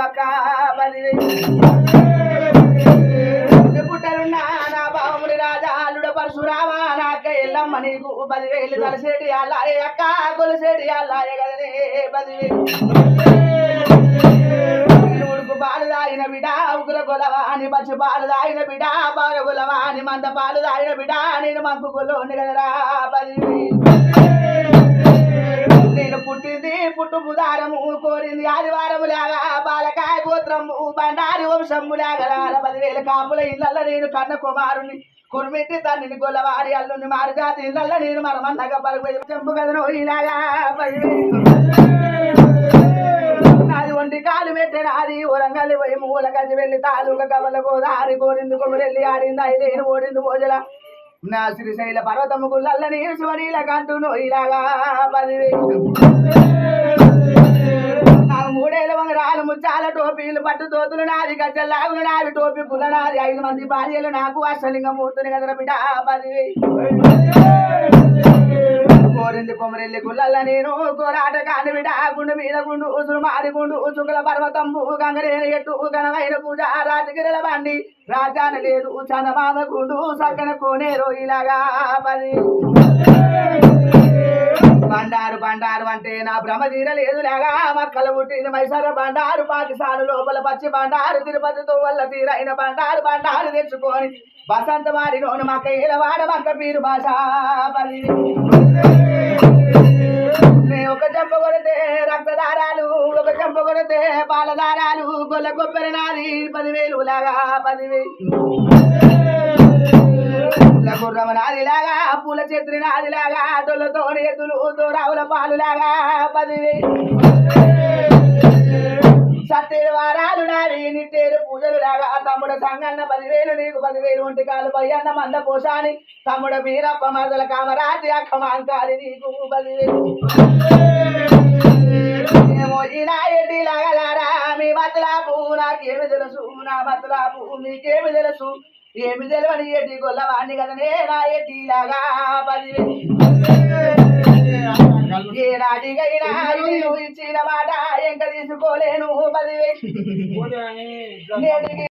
అక్క 10,000 పుట్టరున్నా నా బావముని రాజా అల్లుడ పరశురామ నాక ఎల్లమ్మ నీకు 10,000 తలసేటి అల్లాయే అక్క కొలసేటి అల్లాయే కదనే 10,000 ఉడుకు పాలు తాగిన బిడ్డ ఉగుల గొలవా అని పచ్చి పాలు తాగిన బిడ్డ బాగా గొలవా అని మంద పాలు తాగిన బిడ్డ నేను మంకు గొల్లోని కదరా 10,000 నేను పుట్టింది పుట్టు బుధారము కోరింది ఆదివారము లాగా బాలకాయ గోత్రము బండారి వంశము లాగా 10,000 కాపుల ఇళ్ళల్లో నేను కన్న కుమారుని కుర్మిట్టి తల్లిని గొల్లవారి అల్లుని మారుజాతి ఇళ్ళల్లో నేను మనమన్నగా పలుకు చెంపు కదను ఇలాగా 10,000 నాది ఒంటి కాలు పెట్టినాది ఓరంగల్లి పోయి మూల గది వెళ్ళి తాలూక కవల గోదారి కోరింది కొమరెల్లి ఆడింది ఐదేను ఓడింది భోజల నా శ్రీశైల పర్వతము గుళ్ళల్ల నీరు శివనీల కంటును ఇలాగా 10,000 నాకు 3 వంగరాలు ముచ్చాల టోపీలు పట్టు తోతులు నాది గజ్జల్లాగులు నాది టోపీ పుల్ల నాది 5 మంది భార్యలు నాకు అష్టలింగ మూర్తుని కదర బిడ్డ 10,000 కోరింది కొమరెల్లి గుళ్ళల్ల నేను కోరాట కాని బిడ్డ గుండు మీద గుండు ఉసురు మారి గుండు చుక్కల పర్వతంబు గంగరేని ఎట్టు ఘనమైన పూజ రాజగిరల బండి రాజాన లేదు చందమామ గుండు సక్కన కోనేరు ఇలాగా 10,000 బండారు బండారు అంటే నా భ్రమ తీరలేదు లేగా మక్కలు పుట్టింది మైసర బండారు పాకిస్తాన్ లోపల పచ్చి బండారు తిరుపతితో వల్ల తీరైన బండారు బండారు తెచ్చుకొని బసంత మారిలోను మక్క ఏలవాడ మక్క పీరు భాష 10,000 ఒక చెంప కొడితే రక్తదారాలు ఒక చెంప కొడితే పాలదారాలు గొల్ల కొబ్బరి నాది 10,000 లాగా 10,000 గుర్రమ నాదిలాగా పూల చెత్రి నాదిలాగా ఆటోలతో ఎదులు దూరావుల పాలు లాగా 10,000 సత్తేరు వారాలు నాది నిట్టేరు పూజలు లాగా తమ్ముడు సంగన్న 10,000 నీకు 10,000 ఒంటికాలు పయ్యన్న మంద పోషాని తమ్ముడు వీరప్ప మరదల కామరాజి అక్క మాంకాలి నీకు 10,000 ఏమో ఇలా ఎడ్డి లాగలారా మీ మతలాపు నాకేమి తెలుసు నా మతలాపు మీకేమి తెలుసు ఏమి తెలివని ఎడ్డి గొల్లవాణ్ణి కదనే నా ఎడ్డిలాగా 10,000 ఏనాటికైనా ఇచ్చిన మాట ఎంక తీసుకోలేను 10,000